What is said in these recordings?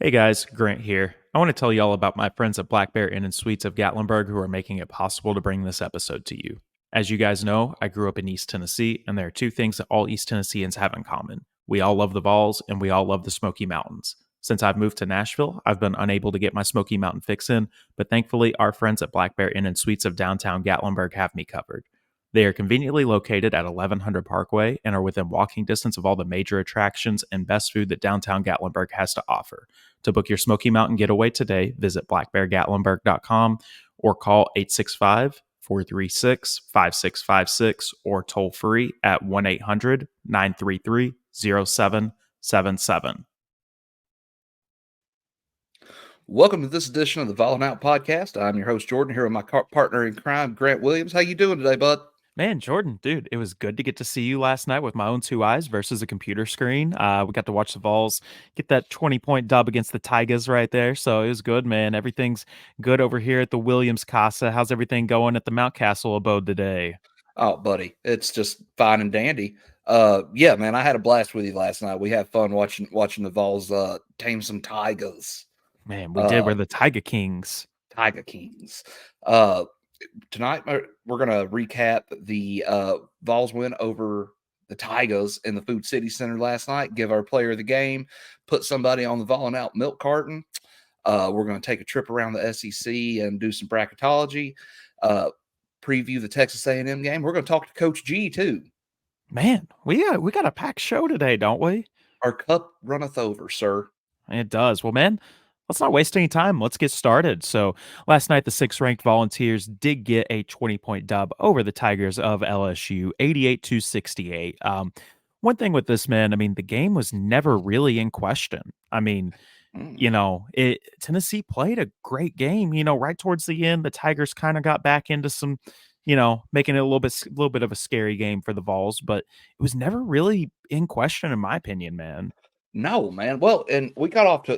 Hey guys, Grant here. I want to tell you all about my friends at Black Bear Inn and Suites of Gatlinburg who are making it possible to bring this episode to you. As you guys know, I grew up in East Tennessee, and there are two things that all East Tennesseans have in common. We all love the Vols, and we all love the Smoky Mountains. Since I've moved to Nashville, I've been unable to get my Smoky Mountain fix in, but thankfully, our friends at Black Bear Inn and Suites of downtown Gatlinburg have me covered. They are conveniently located at 1100 Parkway and are within walking distance of all the major attractions and best food that downtown Gatlinburg has to offer. To book your Smoky Mountain getaway today, visit blackbeargatlinburg.com or call 865 436 5656 or toll free at 1 800 933 0777. Welcome to this edition of the Volin Out Podcast. I'm your host, Jordan, here with my partner in crime, Grant Williams. How you doing today, bud? Man, Jordan, dude, it was good to get to see you last night with my own two eyes versus a computer screen. We got to watch the Vols get that 20-point dub against the Tigers right there. So it was good, man. Everything's good over here at the Williams Casa. How's everything going at the Mount Castle abode today? Oh, buddy, it's just fine and dandy. Yeah, man, I had a blast with you last night. We had fun watching the Vols tame some tigers. Man, we did. Uh, We're the Tiger Kings. Tiger Kings. Uh, Tonight we're gonna recap the Vols win over the Tigers in the Food City Center last night. Give our player of the game, put somebody on the Volin Out Milk Carton. We're going to take a trip around the SEC and do some bracketology. Preview the Texas A&M game. We're going to talk to Coach G too. Man, we got a packed show today, don't we? Our cup runneth over, sir. It does. Well, man, let's not waste any time. Let's get started. So, last night, the sixth-ranked Volunteers did get a 20-point dub over the Tigers of LSU, 88-68. One thing with this, man, I mean, the game was never really in question. I mean, Tennessee played a great game. Right towards the end, the Tigers kind of got back into some, making it a little bit of a scary game for the Vols, but it was never really in question, in my opinion, man. No, man. Well, and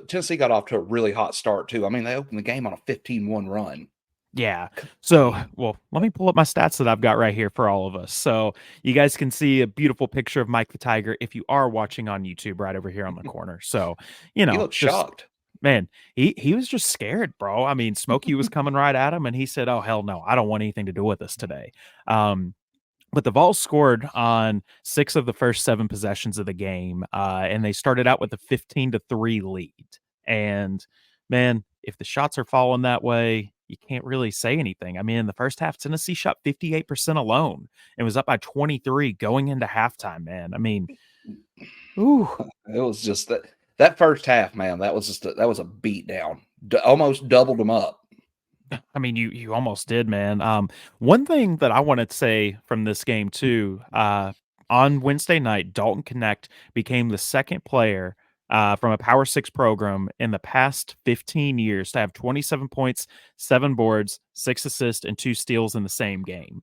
Tennessee got off to a really hot start too. I mean, they opened the game on a 15-1 run. Yeah. So, well, let me pull up my stats that I've got right here for all of us. So, you guys can see a beautiful picture of Mike the Tiger if you are watching on YouTube right over here on the corner. So, He looked shocked. Man, he was just scared, bro. I mean, Smokey was coming right at him and he said, "Oh, hell no. I don't want anything to do with this today." But the Vols scored on 6 of the first 7 possessions of the game, and they started out with a 15-3 lead. And, man, if the shots are falling that way, you can't really say anything. I mean, in the first half, Tennessee shot 58% alone and was up by 23 going into halftime, man. I mean, ooh. It was just that first half, man. That was a beat down. Almost doubled them up. I mean, you almost did, man. One thing that I wanted to say from this game too, on Wednesday night, Dalton Connect became the second player from a Power Six program in the past 15 years to have 27 points, 7 boards, 6 assists, and 2 steals in the same game.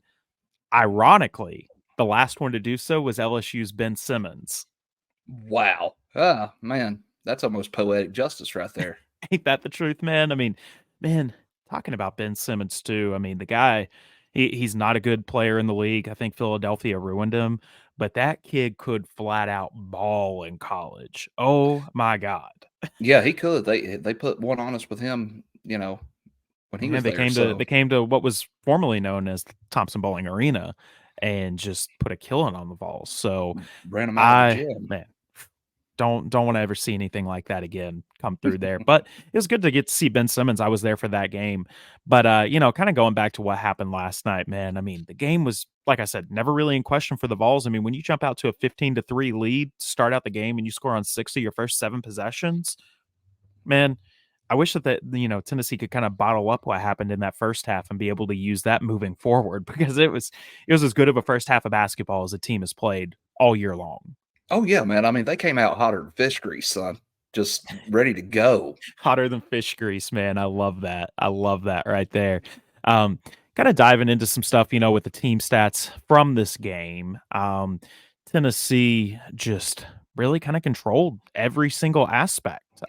Ironically, the last one to do so was LSU's Ben Simmons. Wow. Man, that's almost poetic justice right there. Ain't that the truth, man? I mean, man, talking about Ben Simmons too. I mean, the guy, he's not a good player in the league. I think Philadelphia ruined him, but that kid could flat out ball in college. Oh my God. Yeah, he could. They put one on us with him, when he Yeah, was there. they came to what was formerly known as the Thompson Bowling Arena and just put a killing on the Vols. So Ran him out of the gym. man, don't want to ever see anything like that again come through there. But it was good to get to see Ben Simmons. I was there for that game. But kind of going back to what happened last night, man. I mean, the game was, like I said, never really in question for the Vols. I mean, when you jump out to a 15-3 lead, start out the game, and you score on 6 of your first 7 possessions, man, I wish that Tennessee could kind of bottle up what happened in that first half and be able to use that moving forward, because it was as good of a first half of basketball as a team has played all year long. Oh, yeah, man. I mean, they came out hotter than fish grease, son. Just ready to go. Hotter than fish grease, man. I love that. I love that right there. Kind of diving into some stuff, with the team stats from this game. Tennessee just really kind of controlled every single aspect.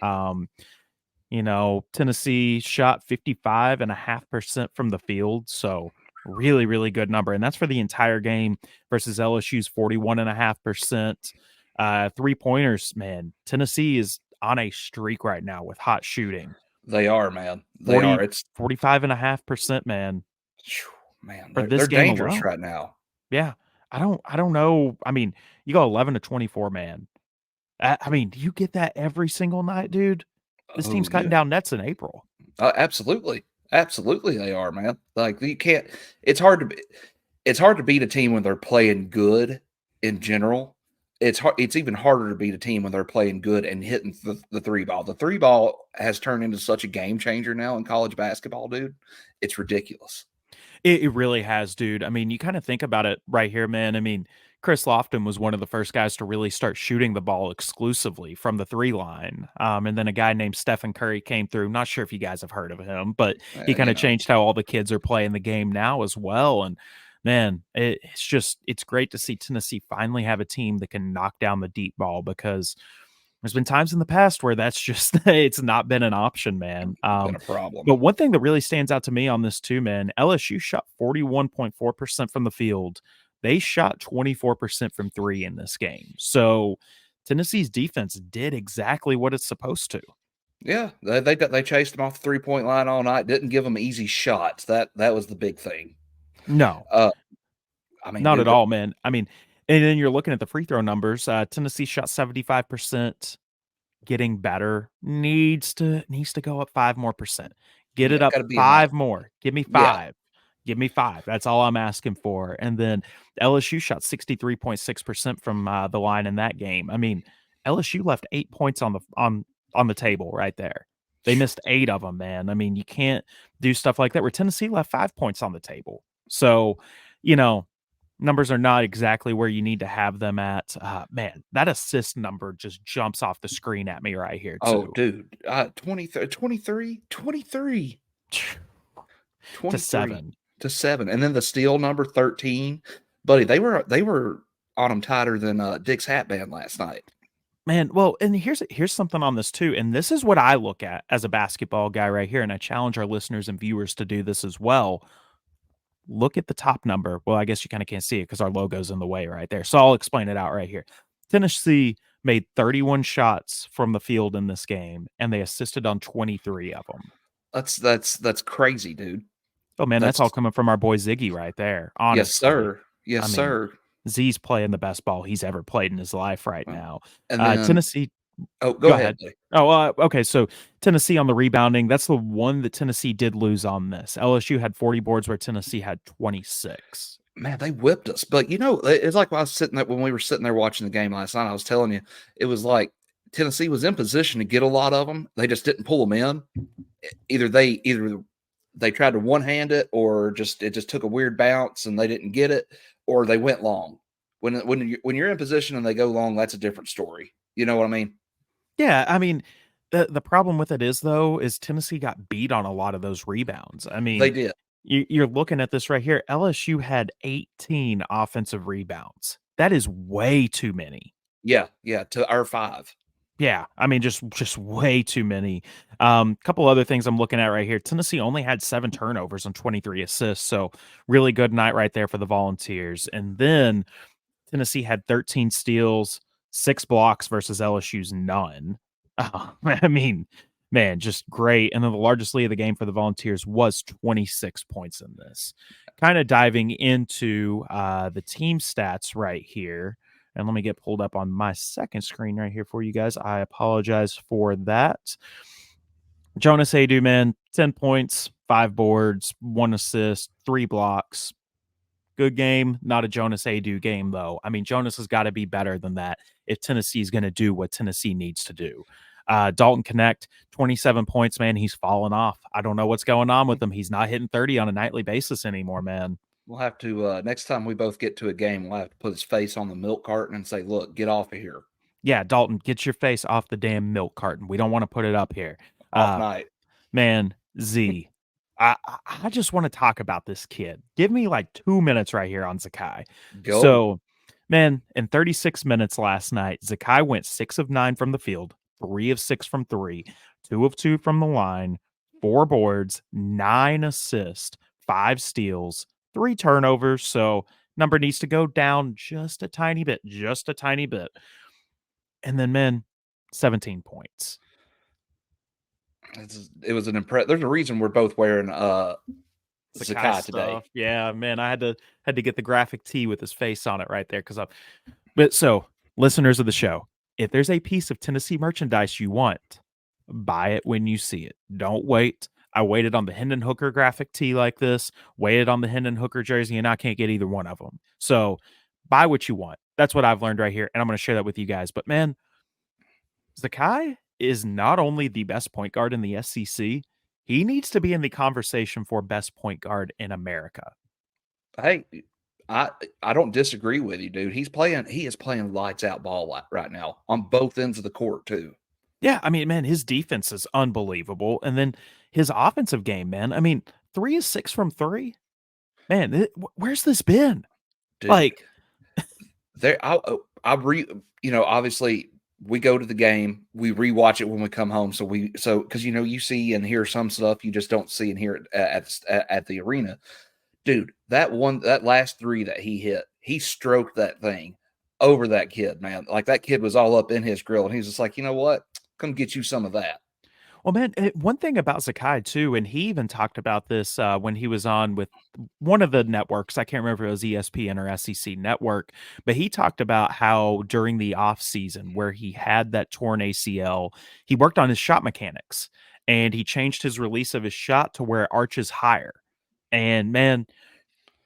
Tennessee shot 55.5% from the field. So really, really good number. And that's for the entire game versus LSU's 41.5%. 3-pointers, man. Tennessee is on a streak right now with hot shooting. They are, man. They are. 40, It's 45.5%, man, man, for they're this game dangerous alone. right now. Yeah. I don't know. I mean, you go 11 to 24, man. I mean, do you get that every single night, dude? This Oh, team's cutting you down nets in April. absolutely. Absolutely they are, man. Like you can't it's hard to be it's hard to beat a team when they're playing good in general. It's even harder to beat a team when they're playing good and hitting the three ball. The three ball has turned into such a game changer now in college basketball, dude. It's ridiculous. It really has, dude. I mean, you kind of think about it right here, man. I mean, Chris Lofton was one of the first guys to really start shooting the ball exclusively from the three line. And then a guy named Stephen Curry came through. Not sure if you guys have heard of him, but he kind You of know, changed how all the kids are playing the game now as well. And man, it's great to see Tennessee finally have a team that can knock down the deep ball because there's been times in the past where that's just it's not been an option, man. been a problem. But one thing that really stands out to me on this too, man, LSU shot 41.4% from the field. They shot 24% from three in this game. So Tennessee's defense did exactly what it's supposed to. Yeah, they chased them off the 3-point line all night. Didn't give them easy shots. That was the big thing. No, Uh, I mean, not at dude, all, man. I mean, and then you're looking at the free throw numbers. Tennessee shot 75%. Getting better, needs to go up 5 more percent. Get it up got to be enough. 5 more. Give me Yeah, 5. Give me 5. That's all I'm asking for. And then LSU shot 63.6% from, the line in that game. I mean, LSU left 8 points on the table right there. They missed 8 of them, man. I mean, you can't do stuff like that where Tennessee left 5 points on the table. So, you know, numbers are not exactly where you need to have them at. Man, that assist number just jumps off the screen at me right here oh, too. dude, 23, To 23 7. to 7, and then the steal number 13. Buddy, they were on them tighter than, Dick's Hat Band last night. Man, well, and here's something on this too, and this is what I look at as a basketball guy right here, and I challenge our listeners and viewers to do this as well. Look at the top number. Well, I guess you kind of can't see it because our logo's in the way right there. So I'll explain it out right here. Tennessee made 31 shots from the field in this game, and they assisted on 23 of them. That's crazy, dude. Oh man, that's all That's coming from our boy Ziggy right there. Yes, Honestly, sir. Yes, I mean, sir. Z's playing the best ball he's ever played in his life right Uh, now. and then Tennessee, oh, go go ahead, ahead. buddy. Oh, okay. So Tennessee on the rebounding, that's the one that Tennessee did lose on this. LSU had 40 boards where Tennessee had 26. Man, they whipped us. But it's like when I was sitting there when we were sitting there watching the game last night. I was telling you, it was like Tennessee was in position to get a lot of them. They just didn't pull them in. Either they tried to one hand it, or it just took a weird bounce and they didn't get it, or they went long. When you're in position and they go long, that's a different story. You know what I mean? Yeah, I mean, the problem with it is though, is Tennessee got beat on a lot of those rebounds. I They mean, did. you're looking at this right here. LSU had 18 offensive rebounds. That is way too many. Yeah, yeah. To our 5. Yeah, I mean, just way too many. Couple other things I'm looking at right here. Tennessee only had 7 turnovers and 23 assists, so really good night right there for the Volunteers. And then Tennessee had 13 steals, 6 blocks versus LSU's none. I mean, man, just great. And then the largest lead of the game for the Volunteers was 26 points in this. Kind of diving into the team stats right here. And let me get pulled up on my second screen right here for you guys. I apologize for that. Jonas Adu, man, 10 points, 5 boards, 1 assist, 3 blocks. Good game, not a Jonas Adu game, though. I mean, Jonas has got to be better than that if Tennessee is going to do what Tennessee needs to do. Dalton Connect, 27 points, man. He's fallen off. I don't know what's going on with him. He's not hitting 30 on a nightly basis anymore, man. We'll have to next time we both get to a game, we'll have to put his face on the milk carton and say, "Look, get off of here, Yeah, Dalton, get your face off the damn milk carton. We don't want to put it up here. off Uh, night." Man, Z, I just want to talk about this kid. Give me like 2 minutes right here on Zakai. Go. So, man, in 36 minutes last night, Zakai went 6 of 9 from the field, 3 of 6 from 3, 2 of 2 from the line, 4 boards, 9 assists, 5 steals, 3 turnovers. So, number needs to go down just a tiny bit, just a tiny bit. And then, man, 17 points. It was an impress. There's a reason we're both wearing Sakai Zakai today. stuff. Yeah, man, I had to get the graphic tee with his face on it right there because I'm. But so, listeners of the show, if there's a piece of Tennessee merchandise you want, buy it when you see it. Don't wait. I waited on the Hendon Hooker graphic tee like this, waited on the Hendon Hooker jersey, and I can't get either one of them. So, buy what you want. That's what I've learned right here, and I'm going to share that with you guys. But man, Zakai is not only the best point guard in the SEC, he needs to be in the conversation for best point guard in America. Hey, I I don't disagree with you, dude. He is playing lights out ball right now on both ends of the court too. Yeah, I mean, man, his defense is unbelievable. And then his offensive game, man. I mean, 3 is 6 from 3. Man, where's this been? Dude. Like, There I obviously we go to the game, we rewatch it when we come home. So because you see and hear some stuff you just don't see and hear at the arena. Dude, that last three that he hit, he stroked that thing over that kid, man. Like that kid was all up in his grill, and he's just like, you know what? Come get you some of that. well, man, one thing about Zakai too, and he even talked about this when he was on with one of the networks. I can't remember if it was ESPN or SEC Network, but he talked about how during the off season where he had that torn ACL, he worked on his shot mechanics and he changed his release of his shot to where it arches higher. And man,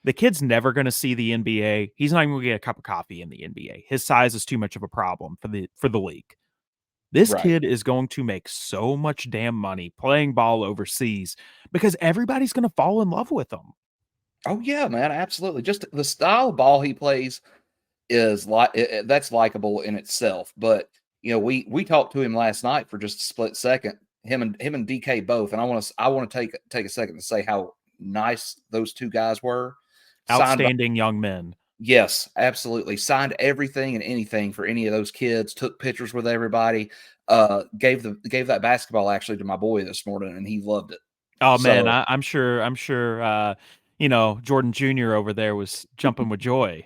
the kid's never going to see the NBA. He's not even going to get a cup of coffee in the NBA. His size is too much of a problem for the league. This Right. kid is going to make so much damn money playing ball overseas because everybody's going to fall in love with him. Oh yeah, man, absolutely. Just the style of ball he plays is like that's likable in itself. But we talked to him last night for just a split second. Him and DK both, and I want to take a second to say how nice those two guys were. Signed by Outstanding young men. Yes, absolutely. Signed everything and anything for any of those kids. Took pictures with everybody. Gave that basketball actually to my boy this morning, and he loved it. Oh man, So I'm sure Jordan Jr. over there was jumping with joy.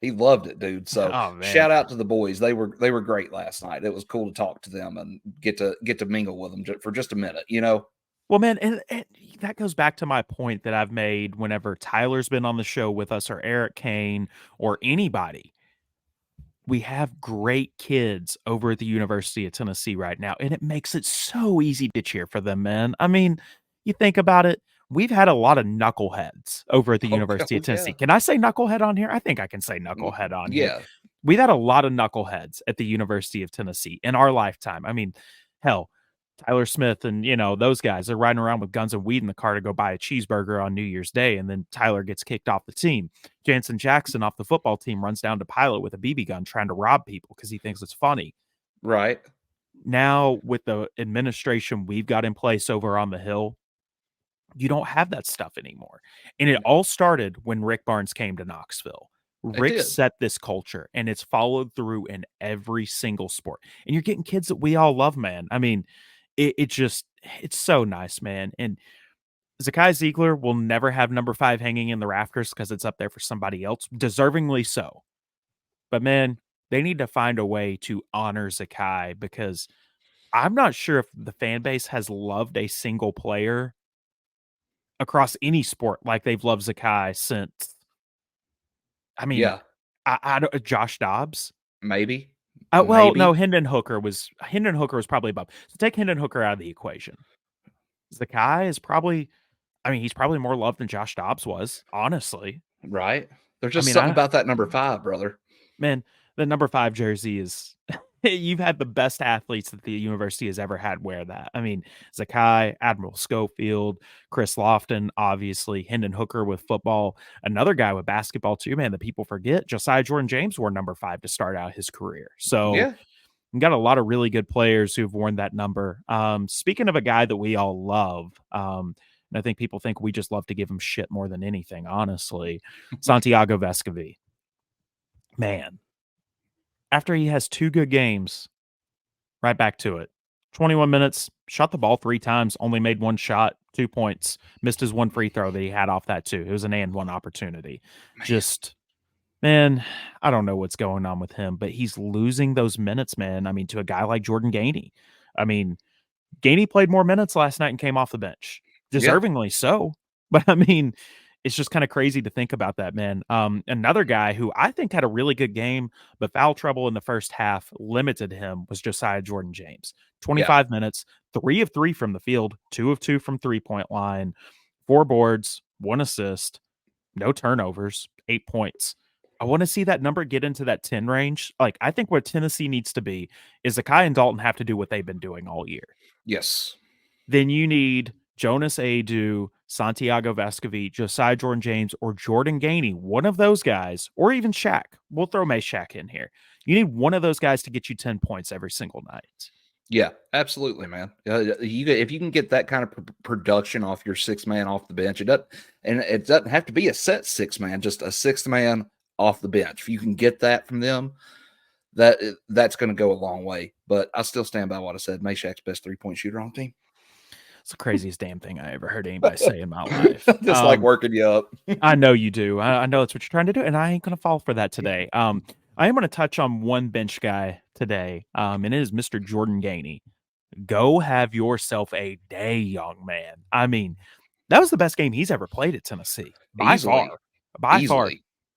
he loved it, dude. So Oh man. shout out to the boys. They were great last night. It was cool to talk to them and get to mingle with them for just a minute. Well, man, and that goes back to my point that I've made whenever Tyler's been on the show with us or Eric Kane or anybody. We have great kids over at the University of Tennessee right now, and it makes it so easy to cheer for them, man. I mean, you think about it, we've had a lot of knuckleheads over at the Oh, University oh of Tennessee. yeah. Can I say knucklehead on here? I think I can say knucklehead on here. Yeah. We've had a lot of knuckleheads at the University of Tennessee in our lifetime. I mean, hell, Tyler Smith and those guys are riding around with guns and weed in the car to go buy a cheeseburger on New Year's Day, and then Tyler gets kicked off the team. Jansen Jackson off the football team runs down to Pilot with a BB gun trying to rob people because he thinks it's funny. Right. Now with the administration we've got in place over on the Hill, you don't have that stuff anymore. And it all started when Rick Barnes came to Knoxville. It Rick did. set this culture and it's followed through in every single sport. And you're getting kids that we all love, man. I mean, it's so nice, man. And Zakai Ziegler will never have number 5 hanging in the rafters because it's up there for somebody else, deservingly so. But man, they need to find a way to honor Zakai because I'm not sure if the fan base has loved a single player across any sport like they've loved Zakai since. I mean, Yeah. I don't, Josh Dobbs. Maybe. Well, no, Maybe. Hendon Hooker was probably above. So take Hendon Hooker out of the equation. Zakai is probably, I mean, he's probably more loved than Josh Dobbs was, honestly. Right. There's I just mean, something about that number 5, brother. man, the number 5 jersey is you've had the best athletes that the university has ever had wear that. I mean, Zakai, Admiral Schofield, Chris Lofton, obviously, Hendon Hooker with football, another guy with basketball too, man, that people forget. Josiah Jordan James wore number 5 to start out his career. So Yeah. we got a lot of really good players who've worn that number. Speaking of a guy that we all love, and I think people think we just love to give him shit more than anything, honestly, Santiago Vescovi. Man, after he has 2 good games, right back to it. 21 minutes, shot the ball 3 times, only made 1 shot, 2 points, missed his 1 free throw that he had off that too. It was an and 1 opportunity. Man. Just Man, I don't know what's going on with him, but he's losing those minutes, man. I mean, to a guy like Jordan Gainey. I mean, Gainey played more minutes last night and came off the bench, Yeah, deservingly so. But I mean, it's just kind of crazy to think about that, man. Another guy who I think had a really good game, but foul trouble in the first half limited him was Josiah Jordan James. yeah, 25 minutes, 3 of 3 from the field, 2 of 2 from 3 point line, 4 boards, 1 assist, no turnovers, 8 points. I want to see that number get into that 10 range. Like, I think what Tennessee needs to be is Zakai and Dalton have to do what they've been doing all year. yes, Then you need Jonas Adu, Santiago Vescovi, Josiah Jordan James, or Jordan Gainey, one of those guys, or even Shaq. We'll throw May Shaq in here. You need one of those guys to get you 10 points every single night. yeah, absolutely, man. If you can get that kind of production off your six man off the bench, it doesn't have to be a set six man, just a sixth man off the bench. If you can get that from them, that's going to go a long way. But I still stand by what I said. Meshack's best 3-point shooter on the team. It's the craziest damn thing I ever heard anybody say in my life. Just like working you up. I know you do. I know that's what you're trying to do, and I ain't going to fall for that today. I am going to touch on one bench guy today, and it is Mr. Jordan Gainey. Go have yourself a day, young man. I mean, that was the best game he's ever played at Tennessee by Easily. far. By far.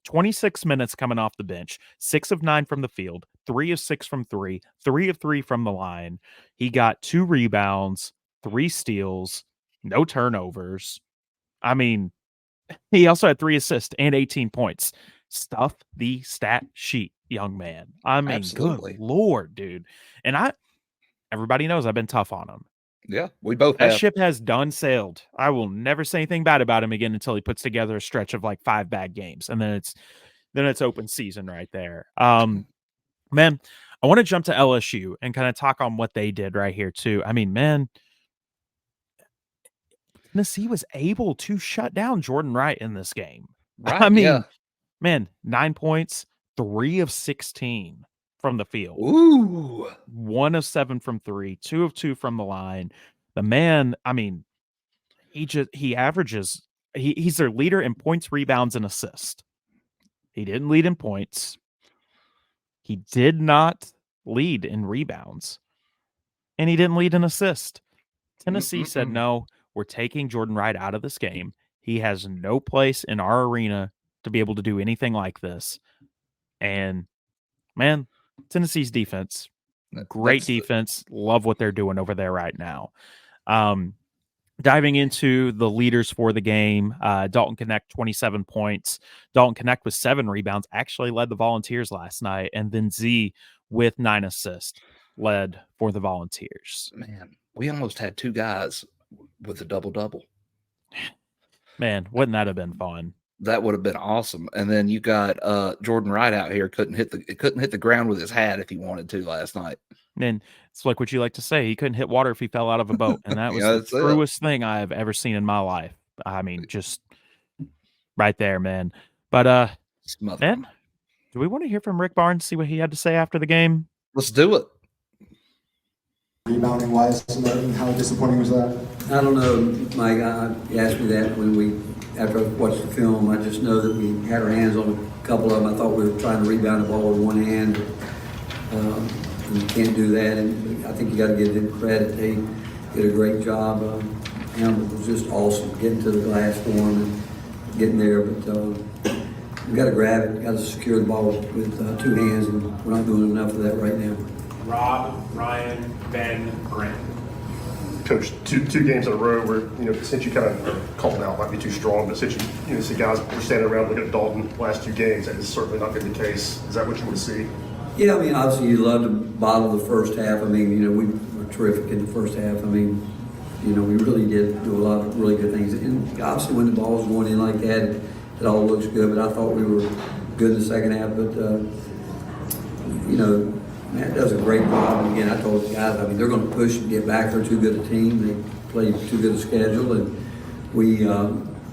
26 minutes coming off the bench, 6 of 9 from the field, 3 of 6 from 3 of 3 from the line. He got 2 rebounds, 3 steals, no turnovers. I mean, he also had 3 assists and 18 points. Stuff the stat sheet, young man. I mean, good Absolutely. Lord, dude. And everybody knows I've been tough on him. Yeah, we both That have. ship has done sailed. I will never say anything bad about him again until he puts together a stretch of like 5 bad games, and then it's open season right there. Man, I want to jump to LSU and kind of talk on what they did right here too. I mean, man, Tennessee was able to shut down Jordan Wright in this game. I Right, yeah. mean, man, 9 points, 3 of 16 from the field. Ooh. 1 of 7 from 3, 2 of 2 from the line. The man, I mean, he averages he's their leader in points, rebounds, and assists. He didn't lead in points. He did not lead in rebounds. And he didn't lead in assist. Tennessee said, no, we're taking Jordan Wright out of this game. He has no place in our arena to be able to do anything like this. And man, Tennessee's defense, great defense. Love what they're doing over there right now. Diving into the leaders for the game, Dalton Connect, 27 points. Dalton Connect with 7 rebounds, actually led the Volunteers last night. And then Z with 9 assists led for the Volunteers. Man, we almost had 2 guys with a double-double. Man, wouldn't that have been fun? That would have been awesome. And then you got Jordan Wright out here couldn't hit the ground with his hat if he wanted to last night. And it's like what you like to say. He couldn't hit water if he fell out of a boat. And that was the truest thing I have ever seen in my life. I mean, just right there, man. But, man, do we want to hear from Rick Barnes, see what he had to say after the game? Let's do it. Rebounding wise, how disappointing was that? I don't know, Mike. You asked me that after I watched the film. I just know that we had our hands on a couple of them. I thought we were trying to rebound the ball with one hand. And you can't do that. And I think you got to give them credit. They did a great job. It was just awesome getting to the glass for them and getting there. But we got to grab it. Got to secure the ball with 2 hands, and we're not doing enough of that right now. Rob, Ryan, Ben, Brent. Coach, two games in a row where, since you kind of called out might be too strong, but since you see guys were standing around looking at Dalton last 2 games, that is certainly not been the case. Is that what you want to see? Yeah, I mean, obviously you love to bottle the first half. I mean, we were terrific in the first half. I mean, we really did do a lot of really good things. And obviously when the ball was going in like that, it all looks good, but I thought we were good in the second half. But, Matt does a great job. And again, I told the guys, I mean, they're going to push and get back. They're too good a team. They play too good a schedule. And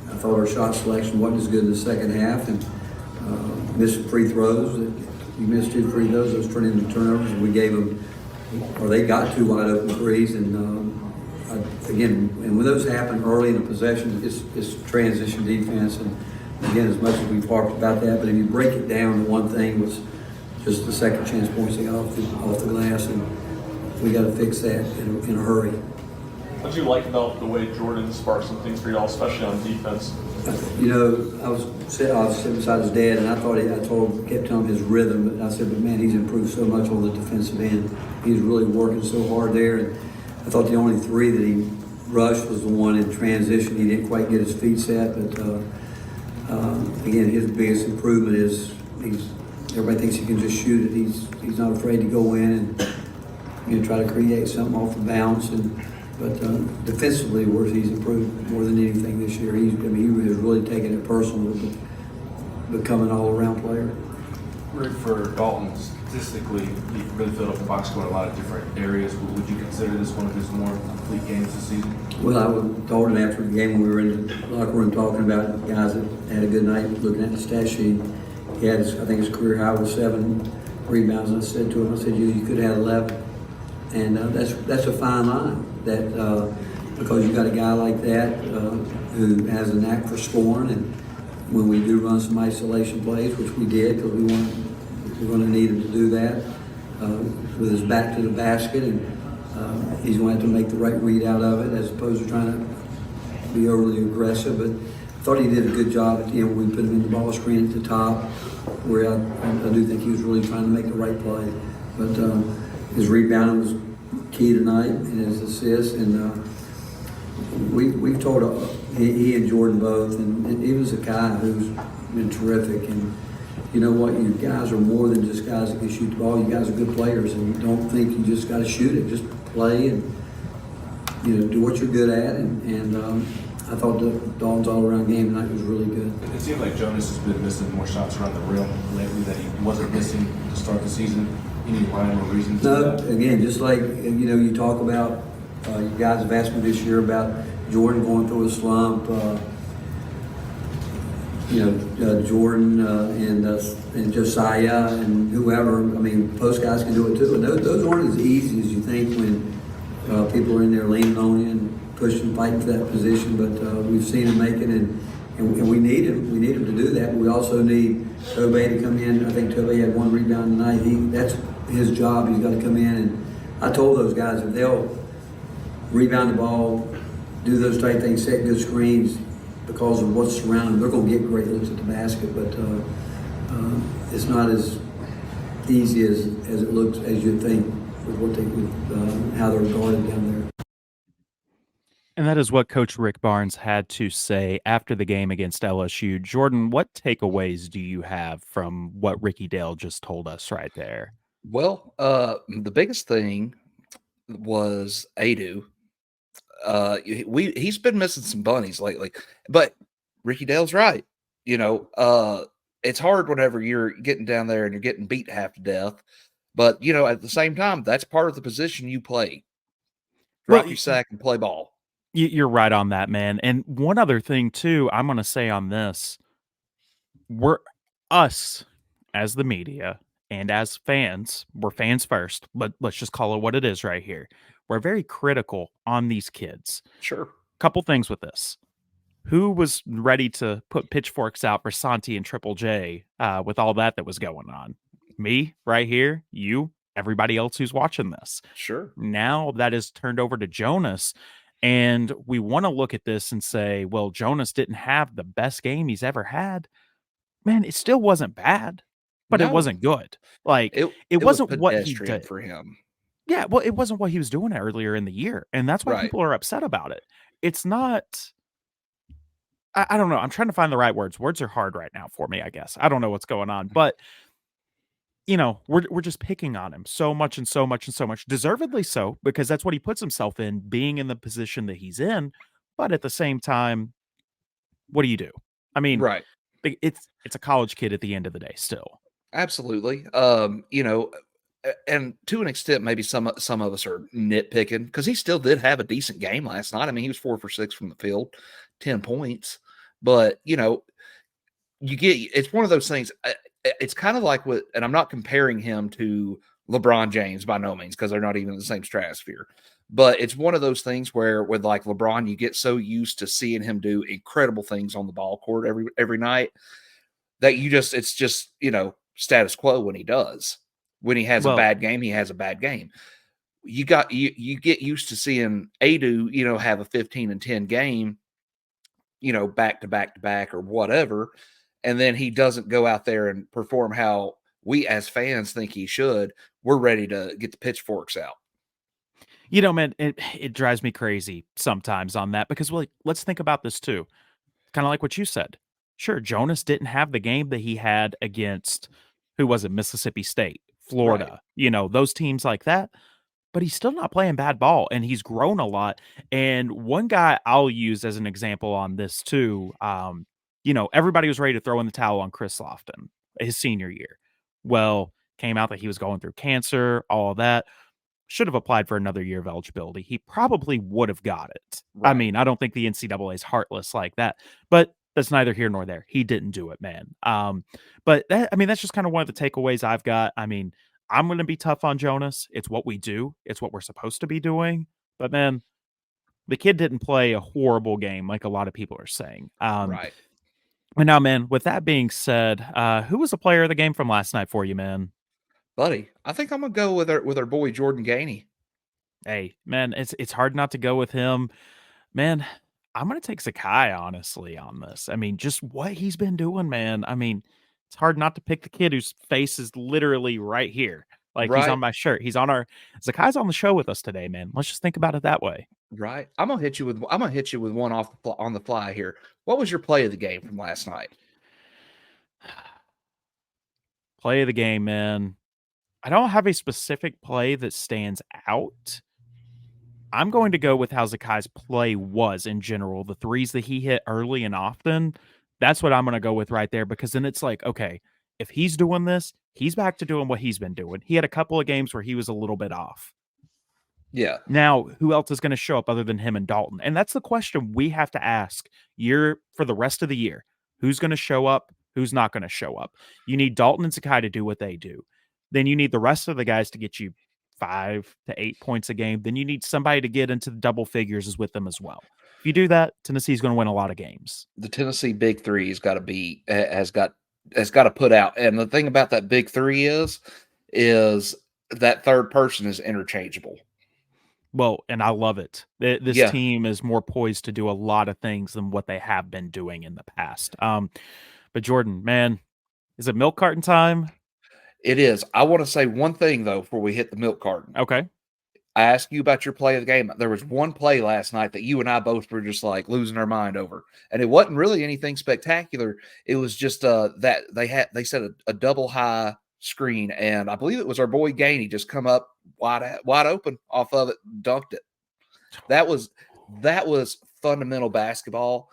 I thought our shot selection wasn't as good in the second half. And missed free throws. We missed 2 free throws. Those turned into turnovers. And we gave them, or they got 2 wide open threes. And again, and when those happen early in the possession, it's transition defense. And again, as much as we've talked about that, but if you break it down, the one thing was just the second chance points they got off the glass, and we got to fix that in a hurry. What did you like about the way Jordan sparked some things for y'all, especially on defense? You know, I was sitting beside his dad, and I kept telling him his rhythm, but I said, but man, he's improved so much on the defensive end. He's really working so hard there, and I thought the only three that he rushed was the one in transition. He didn't quite get his feet set, but again, his biggest improvement is everybody thinks he can just shoot it. He's not afraid to go in and try to create something off the bounce. But defensively, where he's improved more than anything this year. He has really taken it personal, become an all-around player. Rick, for Dalton, statistically, he really filled up the box score in a lot of different areas. Would you consider this one of his more complete games this season? Well, I was Dalton after the game when we were in the locker room talking about it, guys that had a good night looking at the stat sheet. He had, I think his career high was 7 rebounds. And I said to him, you could have 11. And that's a fine line. That because you got a guy like that who has a knack for scoring, and when we do run some isolation plays, which we did because we're going to need him to do that with his back to the basket, and he's going to have to make the right read out of it as opposed to trying to be overly aggressive. But I thought he did a good job at the end when we put him in the ball screen at the top, where I do think he was really trying to make the right play. But his rebounding was key tonight and his assists, and we've told he and Jordan both, and he was a guy who's been terrific. And you know what, you guys are more than just guys that can shoot the ball. You guys are good players, and you don't think you just got to shoot it. Just play and do what you're good at. And I thought Dalton's all-around game tonight was really good. It seems like Jonas has been missing more shots around the rim lately that he wasn't missing to start the season. Any rhyme or reason to that? Again, just like you talk about, you guys have asked me this year about Jordan going through a slump. Jordan and Josiah and whoever. I mean, post guys can do it too. And those aren't as easy as you think when people are in there leaning on you and pushing, fighting for that position. But we've seen him make it, and we need him. We need him to do that. But we also need Tobey to come in. I think Tobey had 1 rebound tonight. That's his job. He's got to come in, and I told those guys if they'll rebound the ball, do those type things, set good screens because of what's surrounding them, they're going to get great looks at the basket. But it's not as easy as it looks, as you think, with how they're guarded down there. And that is what Coach Rick Barnes had to say after the game against LSU. Jordan, what takeaways do you have from what Ricky Dale just told us right there? Well, the biggest thing was Adu. He's been missing some bunnies lately, but Ricky Dale's right. It's hard whenever you're getting down there and you're getting beat half to death. But at the same time, that's part of the position you play. Drop your sack and play ball. You're right on that, man. And one other thing too, I'm going to say on this: us as the media and as fans, we're fans first, but let's just call it what it is right here. We're very critical on these kids. Sure. Couple things with this. Who was ready to put pitchforks out for Santi and Triple J with all that was going on? Me, right here, you, everybody else who's watching this. Sure. Now that is turned over to Jonas, and we want to look at this and say, well, Jonas didn't have the best game he's ever had. Man, it still wasn't bad, but it wasn't good. Like it wasn't what he did for him. Yeah, well, it wasn't what he was doing earlier in the year, and that's why people are upset about it. It's not. I don't know. I'm trying to find the right words. Words are hard right now for me, I guess. I don't know what's going on, but we're just picking on him so much and so much and so much, deservedly so, because that's what he puts himself in, being in the position that he's in. But at the same time, what do you do? I mean, right. It's a college kid at the end of the day, still. Absolutely. And to an extent, maybe some of us are nitpicking because he still did have a decent game last night. I mean, he was 4 for 6 from the field, 10 points. But it's one of those things. It's kind of like and I'm not comparing him to LeBron James by no means because they're not even in the same stratosphere. But it's one of those things where with like LeBron, you get so used to seeing him do incredible things on the ball court every night that it's just, status quo when he does. When he has a Well, bad game, he has a bad game. You get used to seeing Adu, have a 15 and 10 game, back to back to back or whatever, and then he doesn't go out there and perform how we as fans think he should. We're ready to get the pitchforks out. man, it drives me crazy sometimes on that because let's think about this too. Kind of like what you said. Sure, Jonas didn't have the game that he had against who was it? Mississippi State, Right. Florida, those teams like that. But he's still not playing bad ball and he's grown a lot. And one guy I'll use as an example on this too, everybody was ready to throw in the towel on Chris Lofton his senior year. Well, came out that he was going through cancer, all of that. Should have applied for another year of eligibility. He probably would have got it. I Right. mean, I don't think the NCAA is heartless like that, but that's neither here nor there. He didn't do it, man. But that's just kind of one of the takeaways I've got. I mean, I'm going to be tough on Jonas. It's what we do. It's what we're supposed to be doing. But man, the kid didn't play a horrible game like a lot of people are saying. Right. And now, man, with that being said, who was the player of the game from last night for you, man? Buddy, I think I'm gonna go with our boy Jordan Gainey. Hey, man, it's hard not to go with him. Man, I'm gonna take Sakai honestly on this. I mean, just what he's been doing, man. I mean, it's hard not to pick the kid whose face is literally right here. Like he's on Right. my shirt. He's on our Zakai's on the show with us today, man. Let's just think about it that way. Right. I'm gonna hit you with one on the fly here. What was your play of the game from last night? Play of the game, man. I don't have a specific play that stands out. I'm going to go with how Zakai's play was in general. The threes that he hit early and often, that's what I'm going to go with right there because then it's like, okay, if he's doing this, he's back to doing what he's been doing. He had a couple of games where he was a little bit off. Yeah. Now, who else is going to show up other than him and Dalton? And that's the question we have to ask year for the rest of the year. Who's going to show up? Who's not going to show up? You need Dalton and Sakai to do what they do. Then you need the rest of the guys to get you 5 to 8 points a game. Then you need somebody to get into the double figures with them as well. If you do that, Tennessee's going to win a lot of games. The Tennessee Big Three has got to put out. And the thing about that Big Three is that third person is interchangeable. Well, and I love it. This Yeah. team is more poised to do a lot of things than what they have been doing in the past. But Jordan, man, is it milk carton time? It is. I want to say one thing though before we hit the milk carton. Okay. I asked you about your play of the game. There was one play last night that you and I both were just like losing our mind over, and it wasn't really anything spectacular. It was just that they set a double high screen, and I believe it was our boy Gainey just come up wide open off of it, dunked it. That was fundamental basketball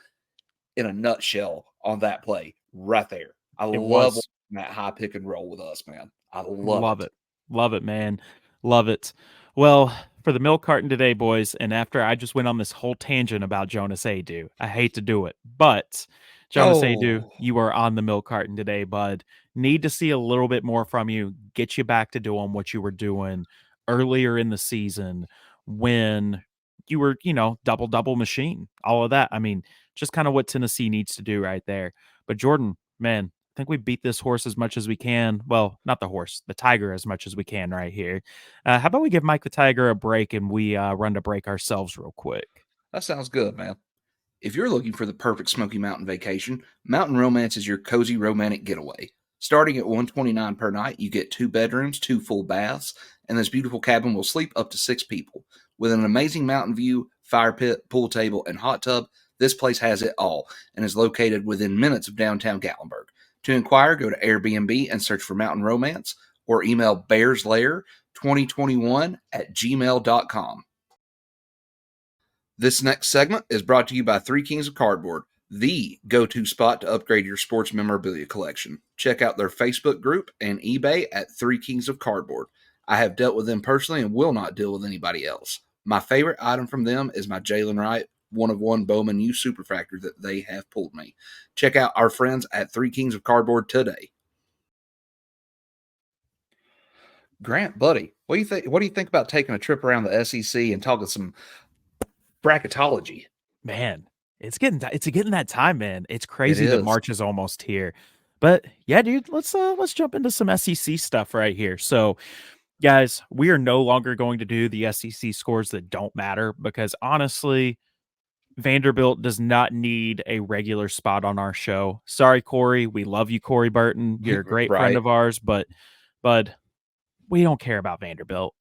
in a nutshell on that play right there. I It love was. that high pick and roll with us, man. I love Love it. it. Love it, man. Love it. Well, for the milk carton today, boys, and after I just went on this whole tangent about Jonas Adu, I hate to do it, but Jonas Adu, Oh, you are on the milk carton today, bud. Need to see a little bit more from you, get you back to doing what you were doing earlier in the season when you were, double machine, all of that. I mean, just kind of what Tennessee needs to do right there. But Jordan, man, I think we beat this horse as much as we can. Well, not the horse, the tiger as much as we can right here. How about we give Mike the Tiger a break and we run to break ourselves real quick? that sounds good, man. If you're looking for the perfect Smoky Mountain vacation, Mountain Romance is your cozy romantic getaway. Starting at $129 per night, you get 2 bedrooms, 2 full baths, and this beautiful cabin will sleep up to 6 people. With an amazing mountain view, fire pit, pool table, and hot tub, this place has it all and is located within minutes of downtown Gatlinburg. To inquire, go to Airbnb and search for Mountain Romance or email bearslair2021@gmail.com. This next segment is brought to you by Three Kings of Cardboard, the go-to spot to upgrade your sports memorabilia collection. Check out their Facebook group and eBay at Three Kings of Cardboard. I have dealt with them personally and will not deal with anybody else. My favorite item from them is my Jalen Wright 1-of-1 Bowman U Superfractor that they have pulled me. Check out our friends at Three Kings of Cardboard today. Grant, buddy, what do you think? What do you think about taking a trip around the SEC and talking some bracketology? Man, it's getting that time, man. It's It crazy that is. March is almost here. But yeah, dude, let's jump into some SEC stuff right here. So, guys, we are no longer going to do the SEC scores that don't matter because honestly, Vanderbilt does not need a regular spot on our show. Sorry, Corey. We love you, Corey Burton. You're a great friend Right. of ours, but bud, we don't care about Vanderbilt.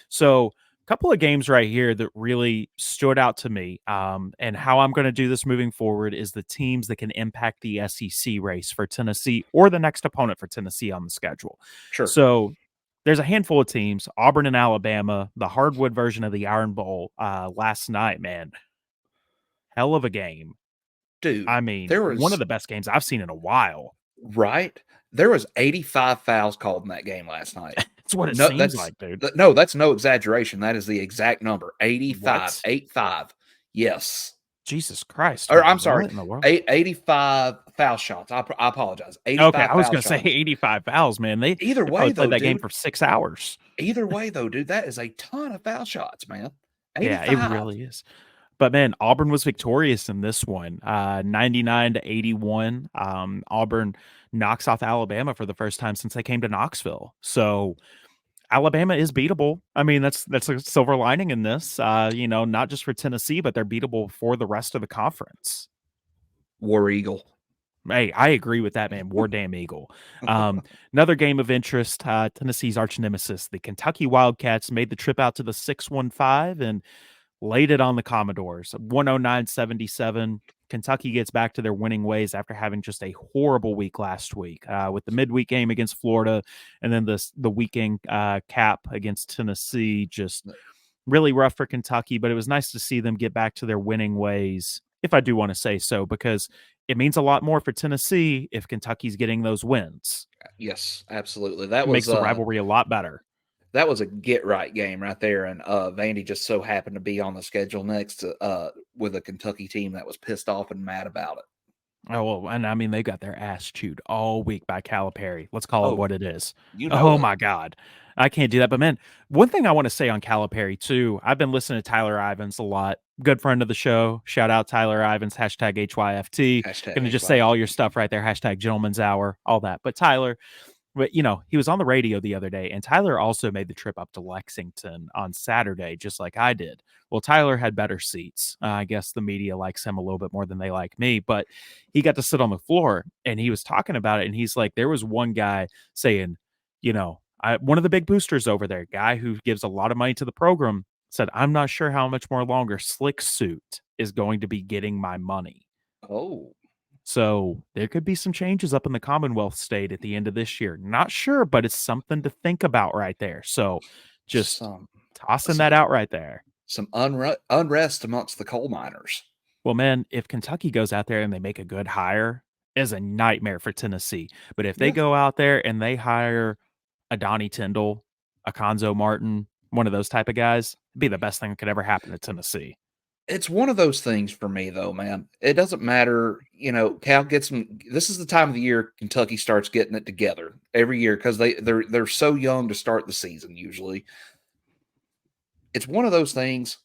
So a couple of games right here that really stood out to me. And how I'm going to do this moving forward is the teams that can impact the SEC race for Tennessee or the next opponent for Tennessee on the schedule. Sure. So there's a handful of teams, Auburn and Alabama, the hardwood version of the Iron Bowl last night, man. Hell of a game. Dude, I mean, there one of was the best games I've seen in a while. right. There was 85 fouls called in that game last night. That's what it No, seems that's like, dude. no, that's no exaggeration. That is the exact number. 85, What? 85. Yes. Jesus Christ, Or man. I'm sorry, What in the world? 85 foul shots. I apologize. Okay, 85 I was foul gonna say shots. 85 fouls, man. They Either they way, probably played though, that game dude. for 6 hours. Either way, though, dude, that is a ton of foul shots, man. Yeah, it 85. really is. But man, Auburn was victorious in this one, 99-81. Auburn knocks off Alabama for the first time since they came to Knoxville. So Alabama is beatable. I mean, that's a silver lining in this. Not just for Tennessee, but they're beatable for the rest of the conference. War Eagle. Hey, I agree with that, man. War damn Eagle. Another game of interest, Tennessee's arch nemesis, the Kentucky Wildcats, made the trip out to the 615 and laid it on the Commodores. 109-77. Kentucky gets back to their winning ways after having just a horrible week last week with the midweek game against Florida and then the weekend cap against Tennessee. Just really rough for Kentucky, but it was nice to see them get back to their winning ways, if I do want to say so, because it means a lot more for Tennessee if Kentucky's getting those wins. Yes, absolutely. That It was makes the rivalry a lot better. that was a get right game right there. And Vandy just so happened to be on the schedule next to, with a Kentucky team that was pissed off and mad about it. Oh, well, and I mean, they got their ass chewed all week by Calipari. Let's call it Oh, what it is. you know Oh, it. my God. I can't do that. But, man, one thing I want to say on Calipari, too, I've been listening to Tyler Ivins a lot. Good friend of the show. Shout out Tyler Ivins, hashtag HYFT. Hashtag Going to just say all your stuff right there, hashtag Gentleman's Hour, all that. But Tyler, he was on the radio the other day, and Tyler also made the trip up to Lexington on Saturday, just like I did. Well, Tyler had better seats. I guess the media likes him a little bit more than they like me, but he got to sit on the floor, and he was talking about it, and he's like, there was one guy saying, one of the big boosters over there, guy who gives a lot of money to the program, said, I'm not sure how much more longer Slick Suit is going to be getting my money. Oh, So there could be some changes up in the Commonwealth state at the end of this year. Not sure, but it's something to think about right there. So just tossing that out right there. some unrest amongst the coal miners. Well, man, if Kentucky goes out there and they make a good hire, is a nightmare for Tennessee. But if they Yeah. go out there and they hire a Donnie Tyndall, a Conzo Martin, one of those type of guys, it'd be the best thing that could ever happen to Tennessee. It's one of those things for me, though, man. It doesn't matter. Cal gets them. This is the time of the year Kentucky starts getting it together every year because they're so young to start the season. Usually, it's one of those things.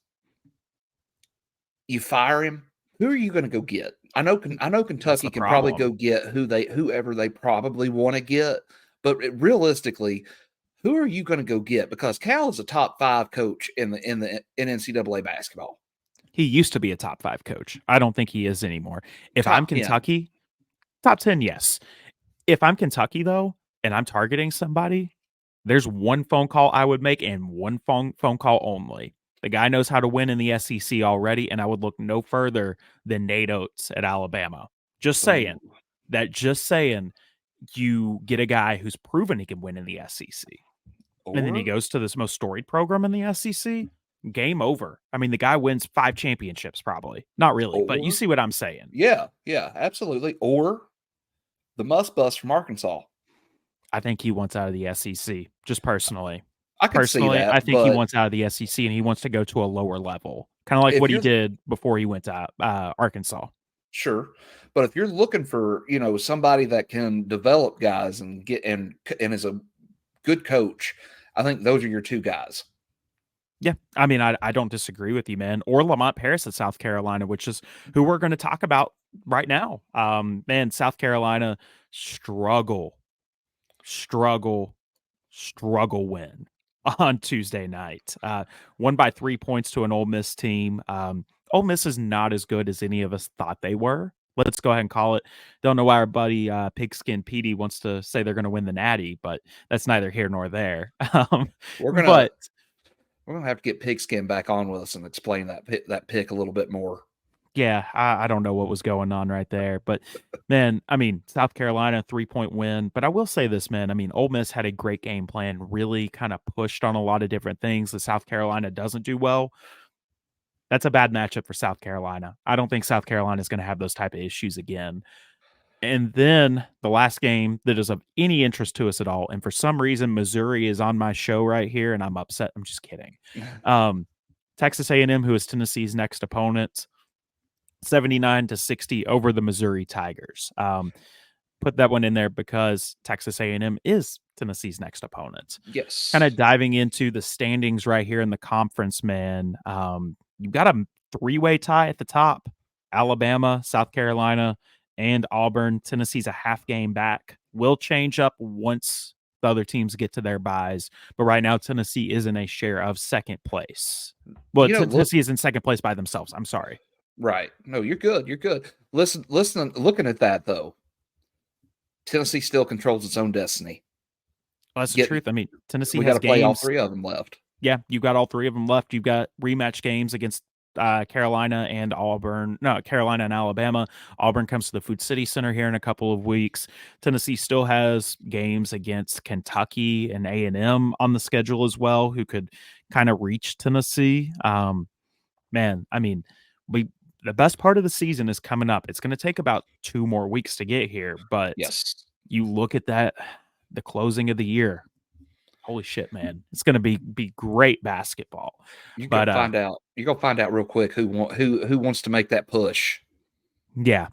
You fire him. Who are you going to go get? I know Kentucky can probably go get whoever they probably want to get, but realistically, who are you going to go get? Because Cal is a top 5 coach in NCAA basketball. He used to be a top 5 coach. I don't think he is anymore. If I'm Kentucky, top 10, yes. If I'm Kentucky, though, and I'm targeting somebody, there's one phone call I would make and one phone call only. The guy knows how to win in the SEC already, and I would look no further than Nate Oates at Alabama. Just saying. You get a guy who's proven he can win in the SEC. And then he goes to this most storied program in the SEC. Game over. I mean, the guy wins 5 championships probably. Not really, but you see what I'm saying. Yeah, absolutely. Or the Must Bus from Arkansas. I think he wants out of the SEC, just personally. I can see that. I think he wants out of the SEC and he wants to go to a lower level, kind of like what he did before he went to Arkansas. Sure, but if you're looking for somebody that can develop guys and is a good coach, I think those are your two guys. Yeah, I mean, I don't disagree with you, man. Or Lamont Paris at South Carolina, which is who we're going to talk about right now. Man, South Carolina struggle win on Tuesday night. Won by 3 points to an Ole Miss team. Ole Miss is not as good as any of us thought they were. Let's go ahead and call it. Don't know why our buddy Pigskin Petey wants to say they're going to win the Natty, but that's neither here nor there. We're gonna But have to get Pigskin back on with us and explain that pick a little bit more. yeah, I don't know what was going on right there. But, man, I mean, South Carolina, 3-point win. But I will say this, man. I mean, Ole Miss had a great game plan, really kind of pushed on a lot of different things that South Carolina doesn't do well. That's a bad matchup for South Carolina. I don't think South Carolina is going to have those type of issues again. And then the last game that is of any interest to us at all, and for some reason, Missouri is on my show right here, and I'm upset. I'm just kidding. Texas A&M, who is Tennessee's next opponent, 79-60 over the Missouri Tigers. Put that one in there because Texas A&M is Tennessee's next opponent. Yes. Kind of diving into the standings right here in the conference, man. You've got a three-way tie at the top. Alabama, South Carolina, and Auburn. Tennessee's a half game back. Will change up once the other teams get to their byes. But right now, Tennessee is in a share of second place. Well, Tennessee is in second place by themselves. I'm sorry. Right. No, you're good. You're good. Listen, looking at that, though, Tennessee still controls its own destiny. Well, that's the truth. I mean, Tennessee we has got to play all three of them left. Yeah, you've got all three of them left. You've got rematch games against Carolina and Auburn. No, Carolina and Alabama. Auburn comes to the Food City Center here in a couple of weeks. Tennessee still has games against Kentucky and A&M on the schedule as well, who could kind of reach Tennessee. Man, I mean, the best part of the season is coming up. It's going to take about 2 more weeks to get here, but yes, you look at that, the closing of the year. Holy shit, man! It's going to be great basketball. You're gonna find out. You're gonna find out real quick who wants to make that push. Yeah,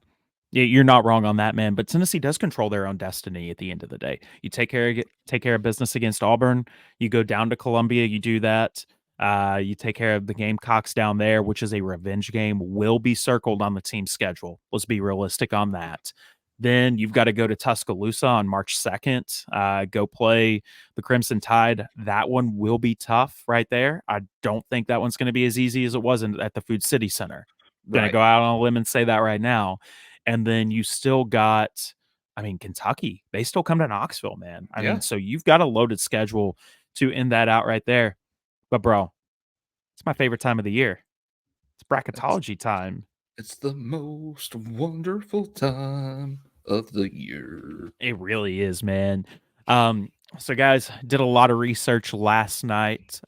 you're not wrong on that, man. But Tennessee does control their own destiny at the end of the day. You take care of business against Auburn. You go down to Columbia. You do that. You take care of the Gamecocks down there, which is a revenge game. Will be circled on the team schedule. Let's be realistic on that. Then you've got to go to Tuscaloosa on March 2nd, go play the Crimson Tide. That one will be tough right there. I don't think that one's going to be as easy as it was at the Food City Center. Going to go out on a limb and say that right now. And then you still got, I mean, Kentucky. They still come to Knoxville, man. I mean, so you've got a loaded schedule to end that out right there. But, bro, it's my favorite time of the year. It's bracketology time. It's the most wonderful time of the year. It really is, man. So guys, did a lot of research last night.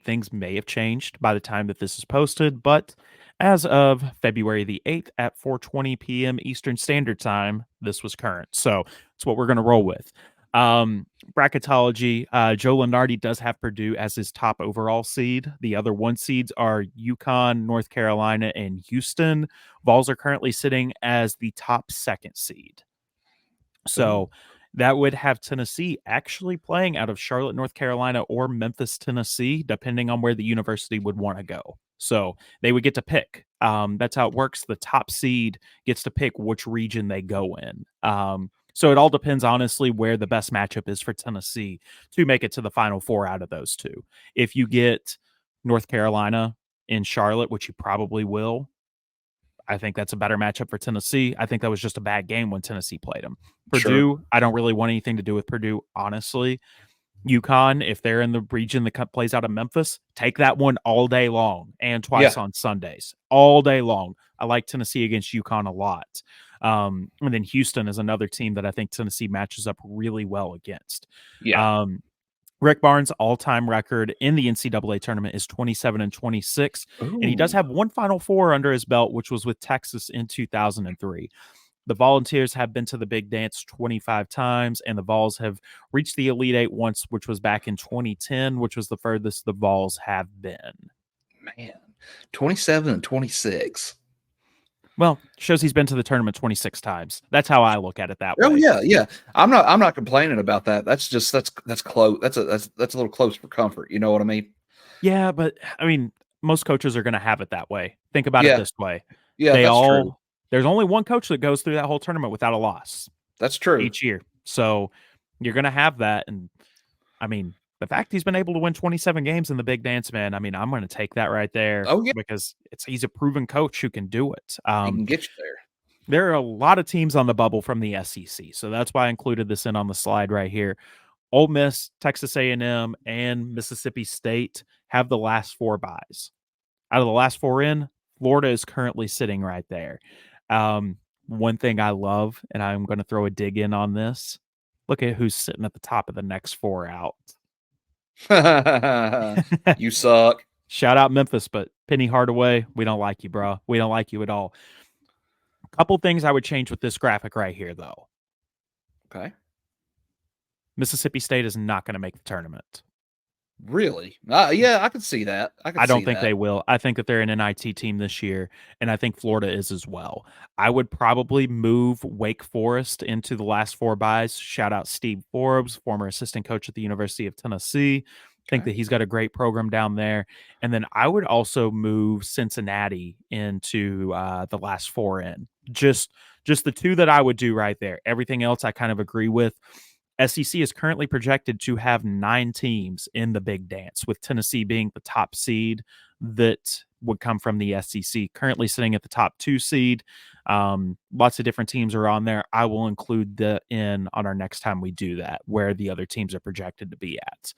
Things may have changed by the time that this is posted, but as of February the 8th at 4:20 p.m. Eastern Standard Time, this was current. So it's what we're going to roll with. Bracketology, Joe Lunardi does have Purdue as his top overall seed. The other 1 seeds are UConn, North Carolina, and Houston. Vols are currently sitting as the top 2nd seed. So that would have Tennessee actually playing out of Charlotte, North Carolina, or Memphis, Tennessee, depending on where the university would want to go. So they would get to pick. That's how it works. The top seed gets to pick which region they go in. So it all depends, honestly, where the best matchup is for Tennessee to make it to the Final Four out of those two. If you get North Carolina in Charlotte, which you probably will, I think that's a better matchup for Tennessee. I think that was just a bad game when Tennessee played them. Purdue, I don't really want anything to do with Purdue, honestly. UConn, if they're in the region that plays out of Memphis, take that one all day long and twice on Sundays. All day long. I like Tennessee against UConn a lot. And then Houston is another team that I think Tennessee matches up really well against. Rick Barnes' all-time record in the NCAA tournament is 27-26, and he does have 1 Final Four under his belt, which was with Texas in 2003. The Volunteers have been to the Big Dance 25 times, and the Vols have reached the Elite Eight once, which was back in 2010, which was the furthest the Vols have been. Man, 27-26. Well, shows he's been to the tournament 26 times. That's how I look at it that way. Oh yeah. I'm not complaining about that. That's close. That's a little close for comfort. You know what I mean? Yeah, but I mean, most coaches are going to have it that way. Think about it Yeah. this way. Yeah, that's true. There's only one coach that goes through that whole tournament without a loss That's true. each year. So you're going to have that. And I mean, the fact he's been able to win 27 games in the Big Dance, man, I mean, I'm going to take that right there Oh yeah, because he's a proven coach who can do it. he can get you there. There are a lot of teams on the bubble from the SEC, so that's why I included this in on the slide right here. Ole Miss, Texas A&M, and Mississippi State have the last 4 byes. Out of the last 4 in, Florida is currently sitting right there. One thing I love, and I'm going to throw a dig in on this, look at who's sitting at the top of the next 4 out. You suck. Shout out Memphis, but Penny Hardaway, we don't like you, bro. We don't like you at all. A couple things I would change with this graphic right here, though. Okay. Mississippi State is not going to make the tournament. Really? Yeah, I can see that. I don't think they will. I think that they're an NIT team this year, and I think Florida is as well. I would probably move Wake Forest into the last 4 byes. Shout out Steve Forbes, former assistant coach at the University of Tennessee. Think that he's got a great program down there. And then I would also move Cincinnati into the last 4 in. Just the 2 that I would do right there. Everything else I kind of agree with. SEC is currently projected to have 9 teams in the Big Dance, with Tennessee being the top seed that would come from the SEC, currently sitting at the top 2 seed. Lots of different teams are on there. I will include on our next time we do that, where the other teams are projected to be at.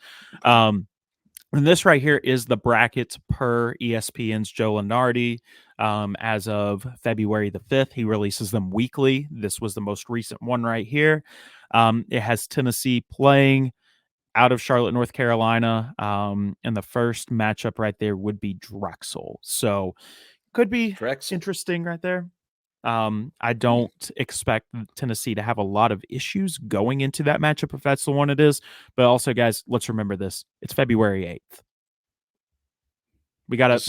And this right here is the bracket per ESPN's Joe Lunardi. As of February the 5th, he releases them weekly. This was the most recent one right here. It has Tennessee playing out of Charlotte, North Carolina. And the first matchup right there would be Drexel. So could be interesting right there. I don't expect Tennessee to have a lot of issues going into that matchup if that's the one it is. But also, guys, let's remember this. It's February 8th. We got